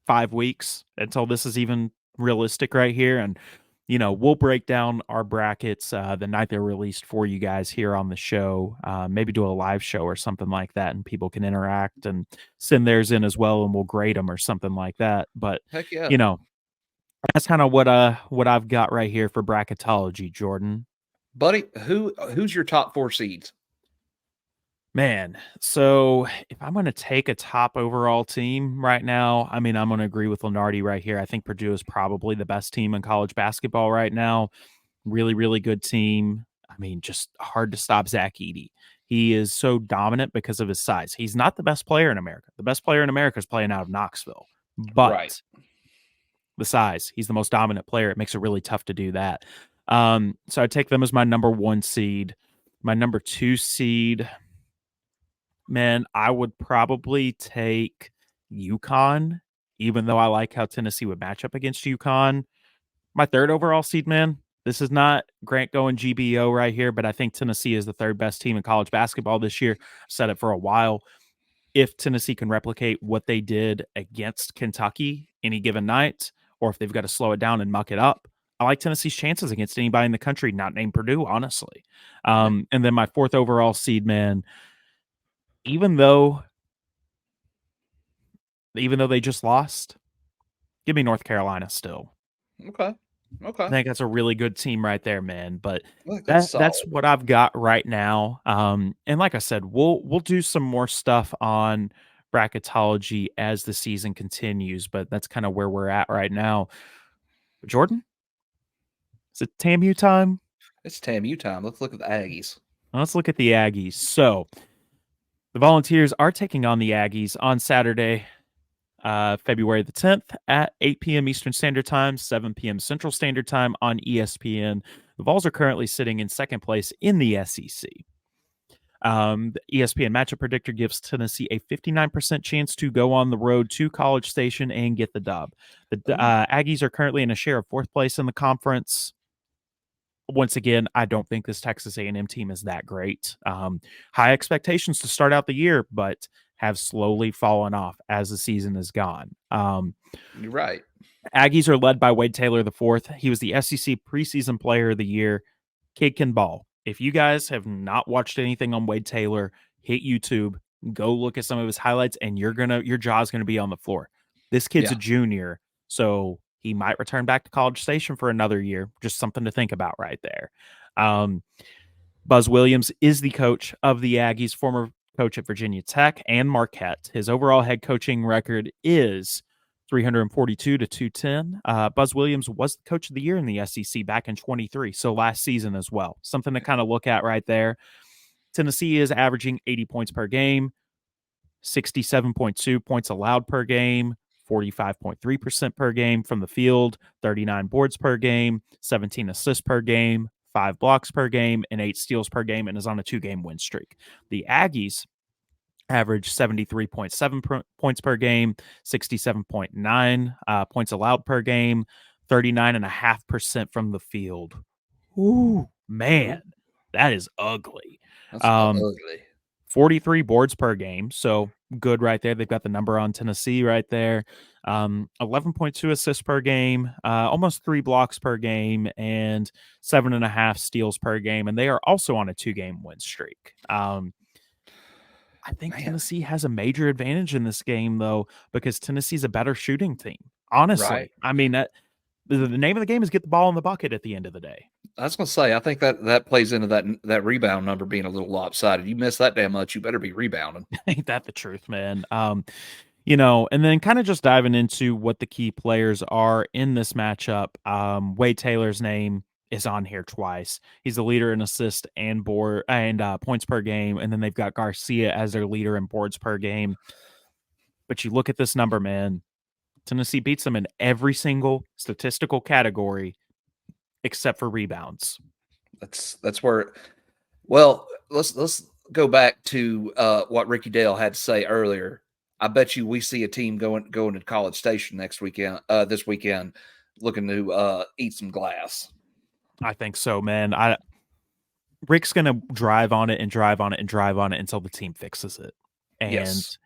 5 weeks until this is even realistic right here. And, we'll break down our brackets the night they're released for you guys here on the show. Maybe do a live show or something like that, and people can interact and send theirs in as well, and we'll grade them or something like that. But, heck yeah. That's kind of what I've got right here for bracketology, Jordan. Buddy, who's your top 4 seeds? Man, so if I'm going to take a top overall team right now, I mean, I'm going to agree with Lunardi right here. I think Purdue is probably the best team in college basketball right now. Really, really good team. I mean, just hard to stop Zach Edey. He is so dominant because of his size. He's not the best player in America. The best player in America is playing out of Knoxville. But the size, he's the most dominant player. It makes it really tough to do that. So I take them as my number 1 seed. My number 2 seed, man, I would probably take UConn, even though I like how Tennessee would match up against UConn. My 3rd overall seed, man, this is not Grant going GBO right here, but I think Tennessee is the 3rd best team in college basketball this year. I've said it for a while. If Tennessee can replicate what they did against Kentucky any given night, or if they've got to slow it down and muck it up, I like Tennessee's chances against anybody in the country not named Purdue, honestly. And then my 4th overall seed, man, even though they just lost, give me North Carolina still. Okay. I think that's a really good team right there, man. But that's what I've got right now. And like I said, we'll do some more stuff on bracketology as the season continues, but that's kind of where we're at right now. Jordan, is it TAMU time? It's TAMU time. Let's look at the Aggies. Let's look at the Aggies. So the Volunteers are taking on the Aggies on Saturday, February the 10th at 8 p.m. Eastern Standard Time, 7 p.m. Central Standard Time on ESPN. The Vols are currently sitting in 2nd place in the SEC. The ESPN Matchup Predictor gives Tennessee a 59% chance to go on the road to College Station and get the dub. The Aggies are currently in a share of 4th place in the conference. Once again, I don't think this Texas A&M team is that great. High expectations to start out the year, but have slowly fallen off as the season has gone. You're right. Aggies are led by Wade Taylor IV. He was the SEC preseason player of the year. Kid can ball. If you guys have not watched anything on Wade Taylor, hit YouTube, go look at some of his highlights, and your jaw's gonna be on the floor. This kid's Yeah. a junior, so he might return back to College Station for another year. Just something to think about right there. Buzz Williams is the coach of the Aggies, former coach at Virginia Tech and Marquette. His overall head coaching record is 342 to 210. Buzz Williams was the coach of the year in the SEC back in 23, so last season as well. Something to kind of look at right there. Tennessee is averaging 80 points per game, 67.2 points allowed per game, 45.3% per game from the field, 39 boards per game, 17 assists per game, 5 blocks per game, and 8 steals per game, and is on a 2-game win streak. The Aggies average 73.7 points per game, 67.9 points allowed per game, 39.5% from the field. Ooh, man, that is ugly. That's ugly. 43 boards per game, so good right there. They've got the number on Tennessee right there. 11.2 assists per game, almost 3 blocks per game, and 7.5 steals per game, and they are also on a 2-game win streak. I think Tennessee has a major advantage in this game, though, because Tennessee's a better shooting team. Honestly, Right. I mean, the name of the game is get the ball in the bucket at the end of the day. I was gonna say, I think that plays into that rebound number being a little lopsided. You miss that damn much, you better be rebounding. Ain't that the truth, man? And then kind of just diving into what the key players are in this matchup. Wade Taylor's name is on here twice. He's the leader in assist and board and points per game, and then they've got Garcia as their leader in boards per game. But you look at this number, man. Tennessee beats them in every single statistical category except for rebounds. That's where. Well, let's go back to what Ricky Dale had to say earlier. I bet you we see a team going to College Station this weekend, looking to eat some glass. I think so, man. Rick's gonna drive on it and drive on it and drive on it until the team fixes it. And Yes.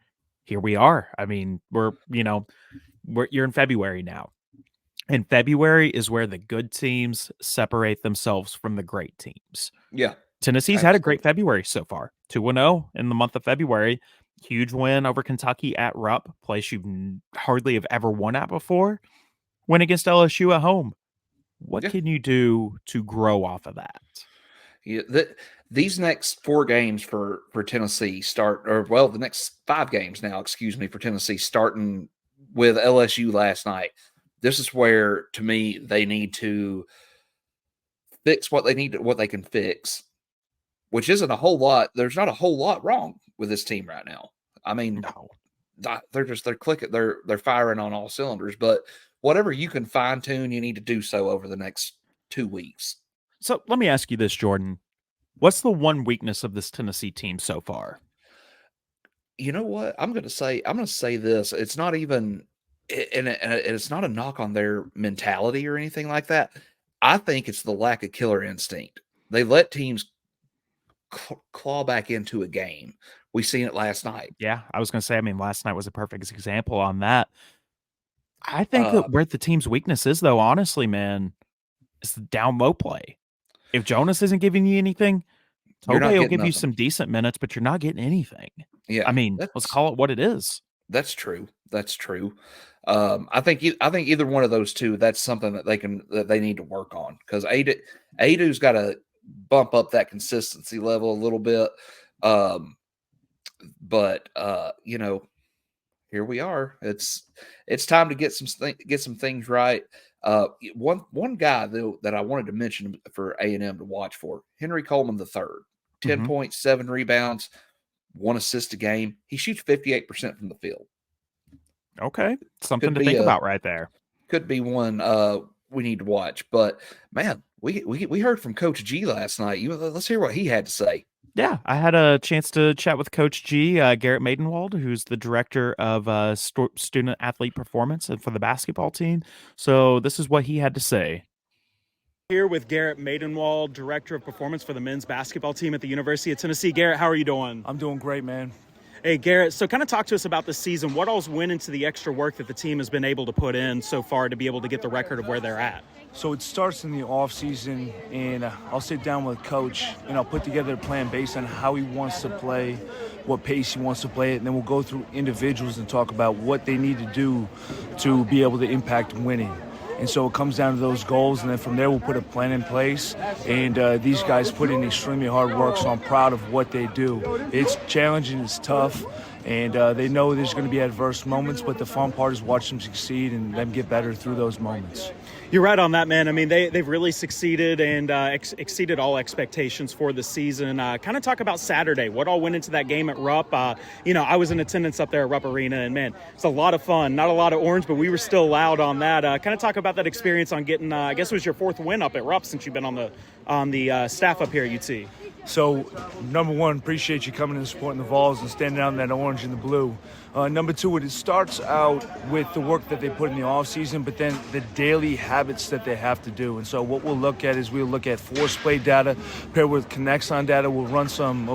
Here we are. I mean, you're in February now. And February is where the good teams separate themselves from the great teams. Yeah. Tennessee's had a great February so far. 2-0 in the month of February. Huge win over Kentucky at Rupp, place you hardly have ever won at before. Win against LSU at home. What can you do to grow off of that? Yeah, these next 4 games for Tennessee the next 5 games now, for Tennessee, starting with LSU last night. This is where, to me, they need to fix what they can fix, which isn't a whole lot. There's not a whole lot wrong with this team right now. I mean, No. they're clicking, they're firing on all cylinders, but whatever you can fine tune, you need to do so over the next 2 weeks. So let me ask you this, Jordan. What's the one weakness of this Tennessee team so far? You know what? I'm going to say this. It's not even, and it's not a knock on their mentality or anything like that. I think it's the lack of killer instinct. They let teams claw back into a game. We seen it last night. Yeah, I was going to say, last night was a perfect example on that. I think that where the team's weakness is, though, honestly, man, is the down low play. If Jonas isn't giving you anything, Tobe will give you some decent minutes, but you're not getting anything. Yeah, let's call it what it is. That's true. I think either one of those two, that's something that they need to work on, because Adu's got to bump up that consistency level a little bit. But here we are. It's time to get some things right. One guy though that I wanted to mention for A&M to watch for, Henry Coleman III, 10 points, 7 rebounds, 1 assist a game. He shoots 58% from the field. Okay, something to think about right there. Could be one we need to watch. But man, we heard from Coach G last night. Let's hear what he had to say. Yeah, I had a chance to chat with Coach G, Garrett Maidenwald, who's the director of student athlete performance and for the basketball team. So this is what he had to say. Here with Garrett Maidenwald, director of performance for the men's basketball team at the University of Tennessee. Garrett, how are you doing? I'm doing great, man. Hey, Garrett, so kind of talk to us about the season. What all's went into the extra work that the team has been able to put in so far to be able to get the record of where they're at? So it starts in the off season, and I'll sit down with Coach and I'll put together a plan based on how he wants to play, what pace he wants to play it, and then we'll go through individuals and talk about what they need to do to be able to impact winning. And so it comes down to those goals, and then from there we'll put a plan in place. And these guys put in extremely hard work, so I'm proud of what they do. It's challenging, it's tough, and they know there's going to be adverse moments, but the fun part is watch them succeed and them get better through those moments. You're right on that, man. I mean, they've really succeeded and exceeded all expectations for the season. Kind of talk about Saturday. What all went into that game at Rupp? I was in attendance up there at Rupp Arena, and, man, it's a lot of fun. Not a lot of orange, but we were still loud on that. Kind of talk about that experience on getting, I guess it was your fourth win up at Rupp since you've been on the staff up here at UT. So, number one, appreciate you coming and supporting the Vols and standing out in that orange and the blue. Number two, it starts out with the work that they put in the offseason, but then the daily habits that they have to do. And so what we'll look at is we'll look at force play data paired with Connexon data. We'll run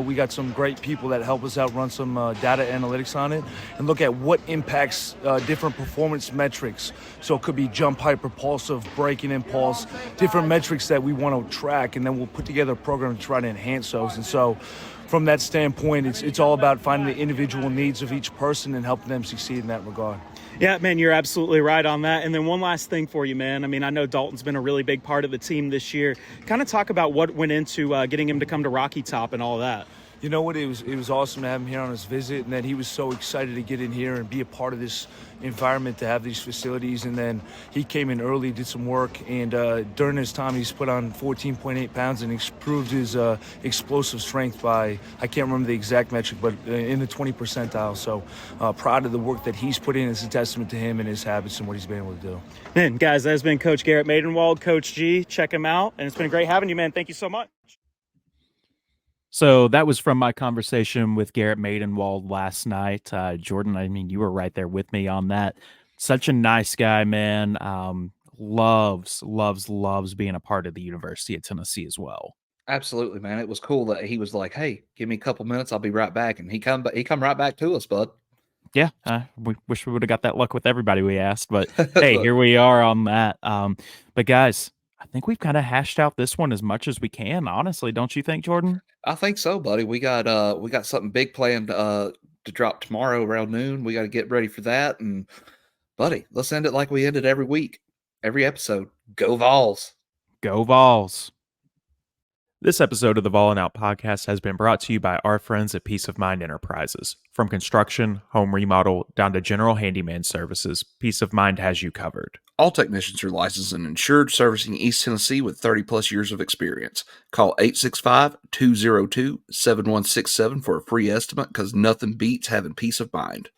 we got some great people that help us out run some data analytics on it and look at what impacts different performance metrics. So it could be jump height, propulsive, braking impulse, different metrics that we want to track, and then we'll put together a program to try to enhance those. And so from that standpoint, it's all about finding the individual needs of each person and helping them succeed in that regard. Yeah, man, you're absolutely right on that. And then one last thing for you, man. I mean, I know Dalton's been a really big part of the team this year. Kind of talk about what went into getting him to come to Rocky Top and all that. You know what? It was awesome to have him here on his visit, and that he was so excited to get in here and be a part of this environment, to have these facilities. And then he came in early, did some work, and during his time he's put on 14.8 pounds and improved his explosive strength by, I can't remember the exact metric, but in the 20 percentile. So proud of the work that he's put in. It's a testament to him and his habits and what he's been able to do. Man, guys, that has been Coach Garrett Maidenwald, Coach G. Check him out. And it's been great having you, man. Thank you so much. So that was from my conversation with Garrett Maidenwald last night. Jordan, I mean, you were right there with me on that. Such a nice guy, man. Loves being a part of the University of Tennessee as well. Absolutely, man. It was cool that he was like, "Hey, give me a couple minutes, I'll be right back," and he come right back to us, bud. Yeah, we wish we would have got that luck with everybody we asked, but hey, here we are on that. But guys, I think we've kind of hashed out this one as much as we can, honestly, don't you think, Jordan? I think so, buddy. We got something big planned to drop tomorrow around noon. We got to get ready for that, and buddy, let's end it like we end it every week, every episode. Go Vols! Go Vols! This episode of the Vol and Out podcast has been brought to you by our friends at Peace of Mind Enterprises. From construction, home remodel, down to general handyman services, Peace of Mind has you covered. All technicians are licensed and insured, servicing East Tennessee with 30-plus years of experience. Call 865-202-7167 for a free estimate, because nothing beats having peace of mind.